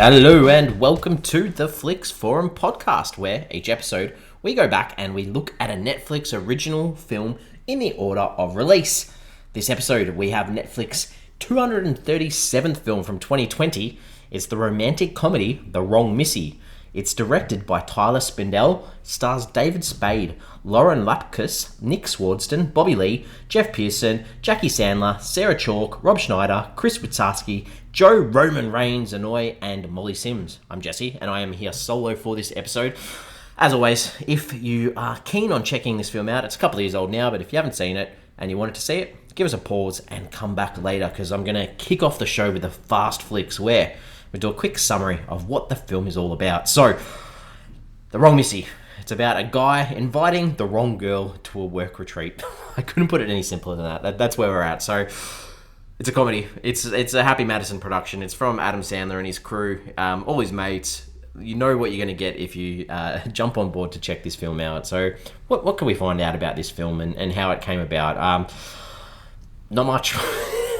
Hello and welcome to the Flix Forum podcast, where each episode we go back and we look at a Netflix original film in the order of release. This episode we have Netflix 237th film from 2020. It's the romantic comedy The Wrong Missy. It's directed by Tyler Spindell, stars David Spade, Lauren Lapkus, Nick Swardston, Bobby Lee, Jeff Pearson, Jackie Sandler, Sarah Chalk, Rob Schneider, Chris Witsarsky, Joe Roman Reigns, Anoy, and Molly Sims. I'm Jesse, and I am here solo for this episode. As always, if you are keen on checking this film out, it's a couple of years old now, but if you haven't seen it and you wanted to see it, give us a pause and come back later, because I'm going to kick off the show with a fast flicks where we do a quick summary of what the film is all about. So, The Wrong Missy. It's about a guy inviting the wrong girl to a work retreat. I couldn't put it any simpler than that. That's where we're at. So, it's a comedy. It's a Happy Madison production. It's from Adam Sandler and his crew, all his mates. You know what you're going to get if you jump on board to check this film out. So, what can we find out about this film and how it came about? Not much.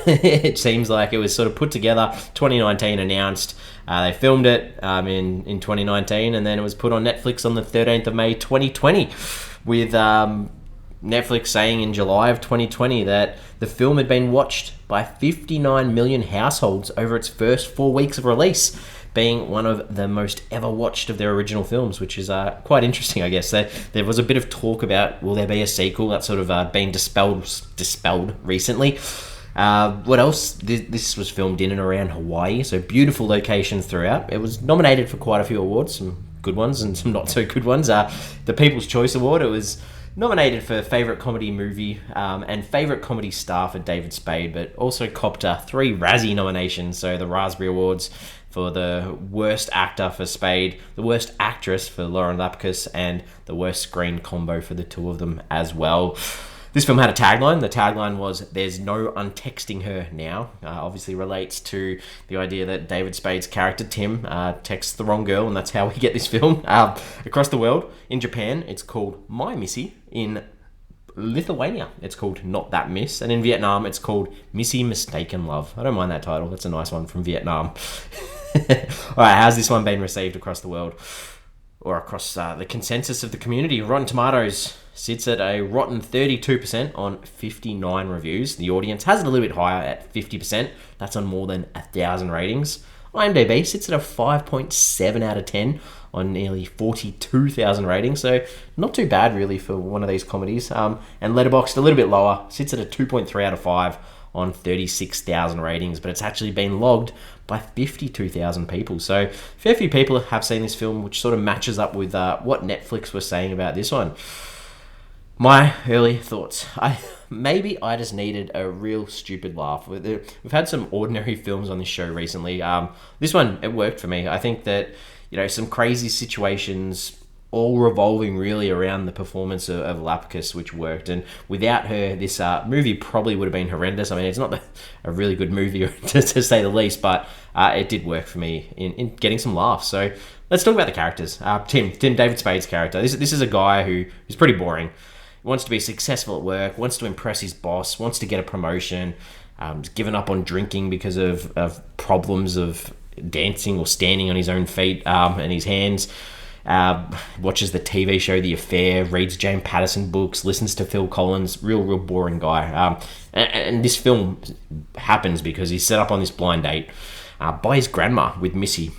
It seems like it was sort of put together, 2019 announced. They filmed it in 2019, and then it was put on Netflix on the 13th of May 2020, with Netflix saying in July of 2020 that the film had been watched by 59 million households over its first 4 weeks of release, being one of the most ever watched of their original films, which is quite interesting, I guess. There was a bit of talk about, will there be a sequel? That's sort of been dispelled recently. What else? This was filmed in and around Hawaii, so beautiful locations throughout. It was nominated for quite a few awards, some good ones and some not so good ones. The People's Choice Award, it was nominated for Favourite Comedy Movie and Favourite Comedy Star for David Spade, but also copped 3 Razzie nominations, so the Raspberry Awards for the Worst Actor for Spade, the Worst Actress for Lauren Lapkus, and the Worst Screen Combo for the two of them as well. This film had a tagline. The tagline was, "There's no untexting her now." Obviously relates to the idea that David Spade's character, Tim, texts the wrong girl, and that's how we get this film. Across the world, in Japan, it's called My Missy. In Lithuania, it's called Not That Miss. And in Vietnam, it's called Missy Mistaken Love. I don't mind that title. That's a nice one from Vietnam. Alright, how's this one been received across the world? Or across the consensus of the community? Rotten Tomatoes sits at a rotten 32% on 59 reviews. The audience has it a little bit higher at 50%. That's on more than 1,000 ratings. IMDb sits at a 5.7 out of 10 on nearly 42,000 ratings. So not too bad really for one of these comedies. And Letterboxd a little bit lower, sits at a 2.3 out of 5 on 36,000 ratings, but it's actually been logged by 52,000 people. So a fair few people have seen this film, which sort of matches up with what Netflix was saying about this one. My early thoughts. Maybe I just needed a real stupid laugh. We've had some ordinary films on this show recently. This one, it worked for me. I think that, some crazy situations all revolving really around the performance of Lapkus, which worked. And without her, this movie probably would have been horrendous. I mean, it's not a really good movie to say the least, but it did work for me in getting some laughs. So let's talk about the characters. Tim, David Spade's character. This is a guy who's pretty boring. Wants to be successful at work, wants to impress his boss, wants to get a promotion, has given up on drinking because of problems of dancing or standing on his own feet and his hands. Watches the TV show The Affair, reads James Patterson books, listens to Phil Collins. Real boring guy. And this film happens because he's set up on this blind date by his grandma with Missy,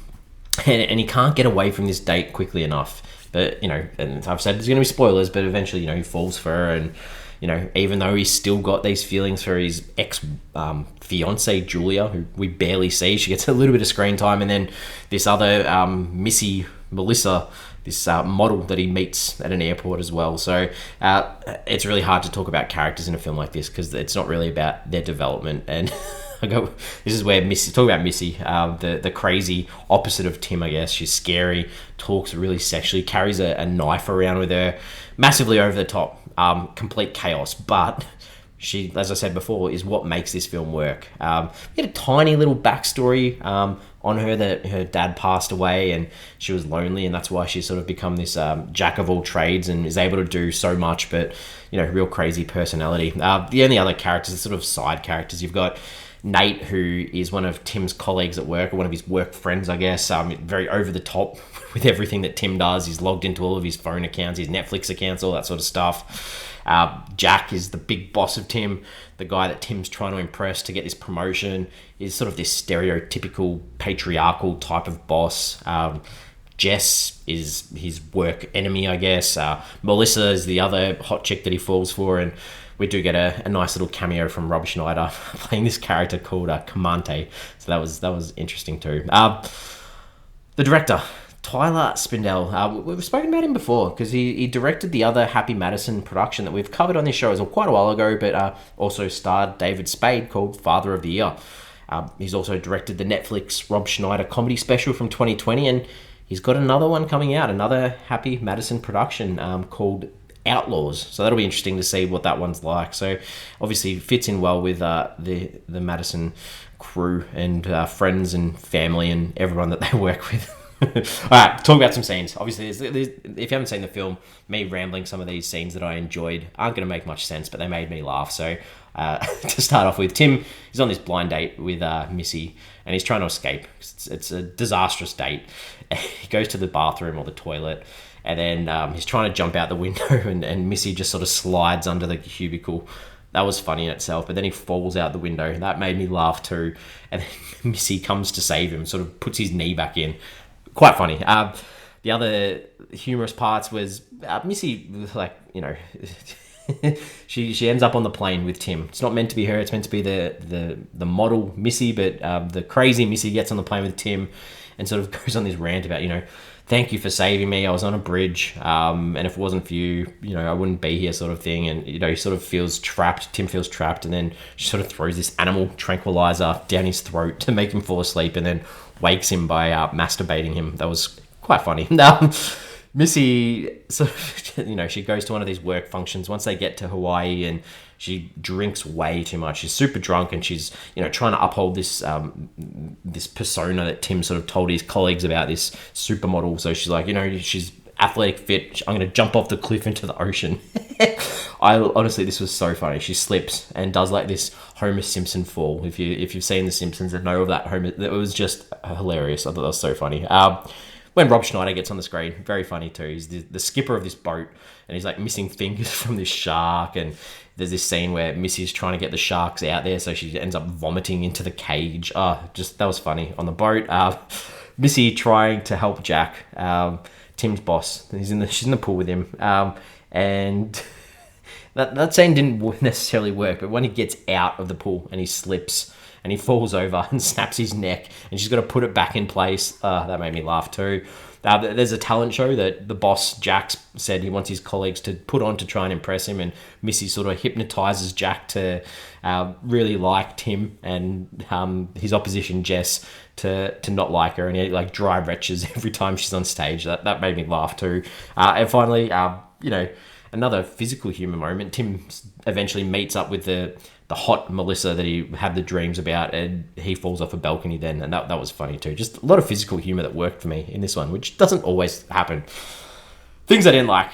and he can't get away from this date quickly enough. But, and I've said there's going to be spoilers, but eventually, he falls for her. And, even though he's still got these feelings for his ex-fiancée, Julia, who we barely see, she gets a little bit of screen time. And then this other Missy, Melissa, this model that he meets at an airport as well. So it's really hard to talk about characters in a film like this because it's not really about their development. And this is where Missy, talk about Missy, the crazy opposite of Tim, I guess. She's scary, talks really sexually, carries a knife around with her, massively over the top, complete chaos. But she, as I said before, is what makes this film work. We had a tiny little backstory on her, that her dad passed away and she was lonely, and that's why she's sort of become this jack of all trades and is able to do so much, but real crazy personality. The only other characters are sort of side characters. You've got Nate, who is one of Tim's colleagues at work, or one of his work friends, I guess, very over the top with everything that Tim does. He's logged into all of his phone accounts, his Netflix accounts, all that sort of stuff. Jack is the big boss of Tim, the guy that Tim's trying to impress to get this promotion. Is sort of this stereotypical patriarchal type of boss. Jess is his work enemy, I guess. Melissa is the other hot chick that he falls for, and we do get a nice little cameo from Rob Schneider playing this character called Kamante. So that was interesting too. The director, Tyler Spindell. We've spoken about him before because he directed the other Happy Madison production that we've covered on this show quite a while ago, but also starred David Spade, called Father of the Year. He's also directed the Netflix Rob Schneider comedy special from 2020, and he's got another one coming out, another Happy Madison production called Outlaws. So that'll be interesting to see what that one's like. So obviously fits in well with the Madison crew and friends and family and everyone that they work with. All right, talk about some scenes. Obviously, if you haven't seen the film, me rambling some of these scenes that I enjoyed aren't going to make much sense, but they made me laugh. So to start off with, Tim is on this blind date with Missy, and he's trying to escape. It's a disastrous date. He goes to the bathroom or the toilet, and then he's trying to jump out the window, and Missy just sort of slides under the cubicle. That was funny in itself, but then he falls out the window. That made me laugh too. And then Missy comes to save him, sort of puts his knee back in. Quite funny. The other humorous parts was Missy, like, you know, she ends up on the plane with Tim. It's not meant to be her. It's meant to be the model Missy, but the crazy Missy gets on the plane with Tim and sort of goes on this rant about, you know, thank you for saving me. I was on a bridge, and if it wasn't for you, you know, I wouldn't be here, sort of thing. And, you know, he sort of feels trapped. Tim feels trapped, and then she sort of throws this animal tranquilizer down his throat to make him fall asleep, and then wakes him by masturbating him. That was quite funny. Missy, sort of, you know, she goes to one of these work functions once they get to Hawaii, and she drinks way too much. She's super drunk, and she's, you know, trying to uphold this this persona that Tim sort of told his colleagues about, this supermodel. So she's like, you know, she's athletic, fit. I'm going to jump off the cliff into the ocean. Honestly, this was so funny. She slips and does like this Homer Simpson fall. If you've seen The Simpsons and know of that Homer, it was just hilarious. I thought that was so funny. When Rob Schneider gets on the screen, very funny too. He's the skipper of this boat, and he's like missing fingers from this shark. And there's this scene where Missy's trying to get the sharks out there, so she ends up vomiting into the cage. Just that was funny on the boat. Missy trying to help Jack, Tim's boss. She's in the pool with him, and that scene didn't necessarily work. But when he gets out of the pool and he slips and he falls over and snaps his neck, and she's got to put it back in place. That made me laugh too. There's a talent show that the boss, Jack, said he wants his colleagues to put on to try and impress him, and Missy sort of hypnotizes Jack to really like Tim, and his opposition, Jess, to not like her, and he like dry retches every time she's on stage. That made me laugh too. And finally, you know, another physical humor moment. Tim eventually meets up with the hot Melissa that he had the dreams about, and he falls off a balcony then, and that was funny too. Just a lot of physical humor that worked for me in this one, which doesn't always happen. Things I didn't like.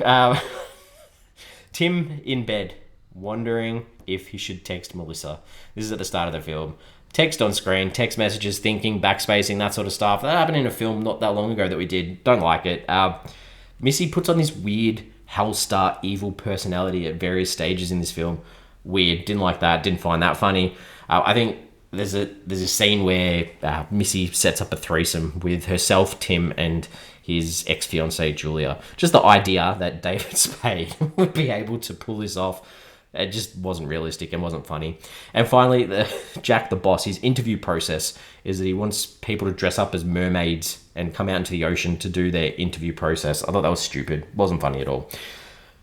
Tim in bed, wondering if he should text Melissa. This is at the start of the film. Text on screen, text messages, thinking, backspacing, that sort of stuff. That happened in a film not that long ago that we did. Don't like it. Missy puts on this weird Hellstar evil personality at various stages in this film. Weird. Didn't like that. Didn't find that funny. I think there's a scene where Missy sets up a threesome with herself, Tim, and his ex-fiancée Julia. Just the idea that David Spade would be able to pull this off, it just wasn't realistic and wasn't funny. And finally, Jack the boss, his interview process is that he wants people to dress up as mermaids and come out into the ocean to do their interview process. I thought that was stupid. Wasn't funny at all.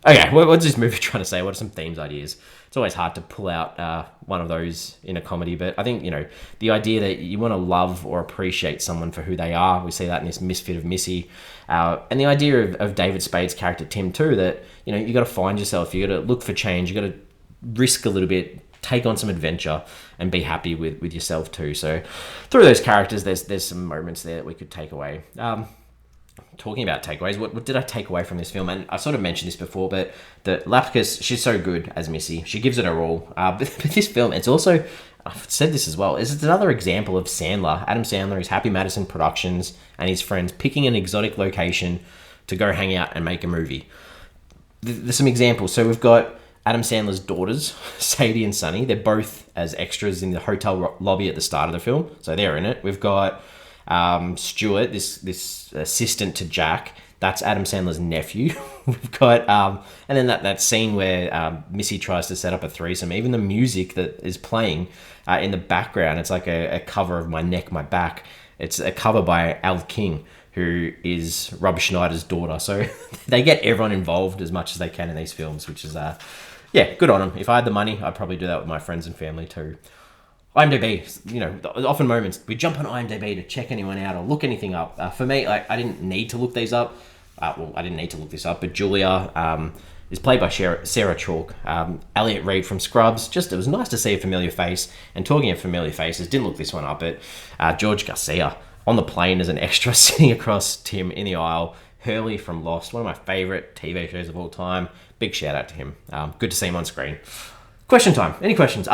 Okay, what's this movie trying to say? What are some themes, ideas? It's always hard to pull out one of those in a comedy, but I think, you know, the idea that you want to love or appreciate someone for who they are, we see that in this misfit of Missy, and the idea of David Spade's character Tim too, that, you know, you got to find yourself, you got to look for change, you got to risk a little bit, take on some adventure, and be happy with yourself too. So through those characters, there's some moments there that we could take away. Talking about takeaways, what did I take away from this film? And I sort of mentioned this before, but the Lapkus, she's so good as Missy. She gives it her all. But this film, it's also I've said this as well, is it's another example of Adam Sandler, his Happy Madison Productions, and his friends picking an exotic location to go hang out and make a movie. There's some examples. So we've got Adam Sandler's daughters, Sadie and Sunny. They're both as extras in the hotel lobby at the start of the film, so they're in it. We've got Stuart, this assistant to Jack. That's Adam Sandler's nephew. We've got, and then that scene where Missy tries to set up a threesome. Even the music that is playing in the background, it's like a cover of My Neck, My Back. It's a cover by Al King, who is Rob Schneider's daughter. So they get everyone involved as much as they can in these films, which is, good on them. If I had the money, I'd probably do that with my friends and family too. IMDb, often moments we jump on IMDb to check anyone out or look anything up. For me, I didn't need to look these up. I didn't need to look this up, but Julia is played by Sarah Chalke. Elliot Reed from Scrubs. It was nice to see a familiar face. And talking of familiar faces, didn't look this one up, but George Garcia on the plane as an extra sitting across Tim in the aisle. Hurley from Lost, one of my favourite TV shows of all time. Big shout out to him. Good to see him on screen. Question time. Any questions?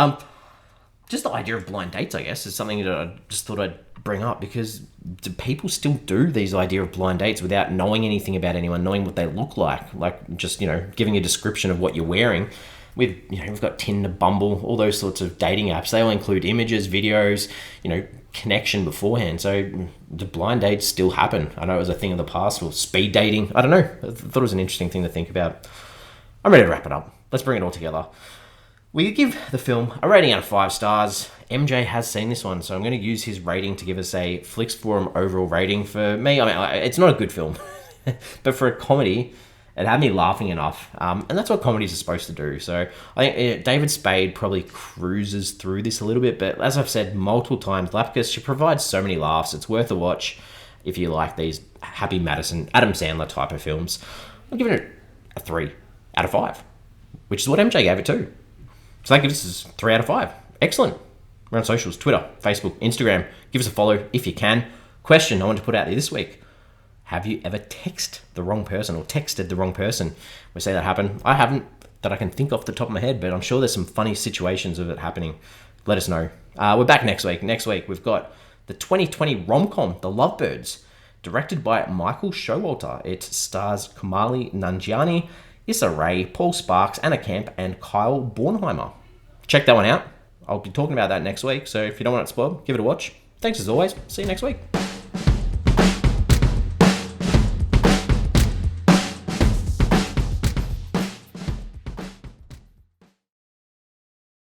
Just the idea of blind dates, I guess, is something that I just thought I'd bring up, because do people still do these idea of blind dates without knowing anything about anyone, knowing what they look like just, giving a description of what you're wearing. We've got Tinder, Bumble, all those sorts of dating apps. They all include images, videos, connection beforehand. So do blind dates still happen? I know it was a thing of the past, or speed dating. I don't know. I thought it was an interesting thing to think about. I'm ready to wrap it up. Let's bring it all together. We give the film a rating out of 5 stars. MJ has seen this one, so I'm going to use his rating to give us a Flix Forum overall rating. For me, it's not a good film, but for a comedy, it had me laughing enough, and that's what comedies are supposed to do. So I think David Spade probably cruises through this a little bit, but as I've said multiple times, Lapkus, she provides so many laughs. It's worth a watch if you like these Happy Madison, Adam Sandler type of films. I'm giving it a 3 out of 5, which is what MJ gave it too. So this is 3 out of 5. Excellent. We're on socials, Twitter, Facebook, Instagram. Give us a follow if you can. Question I want to put out there this week. Have you ever texted the wrong person or texted the wrong person? We say that happened. I haven't, that I can think off the top of my head, but I'm sure there's some funny situations of it happening. Let us know. We're back next week. Next week, we've got the 2020 rom-com, The Lovebirds, directed by Michael Showalter. It stars Kamali Nanjiani, Issa Rae, Paul Sparks, Anna Camp, and Kyle Bornheimer. Check that one out. I'll be talking about that next week, so if you don't want it spoiled, give it a watch. Thanks as always. See you next week.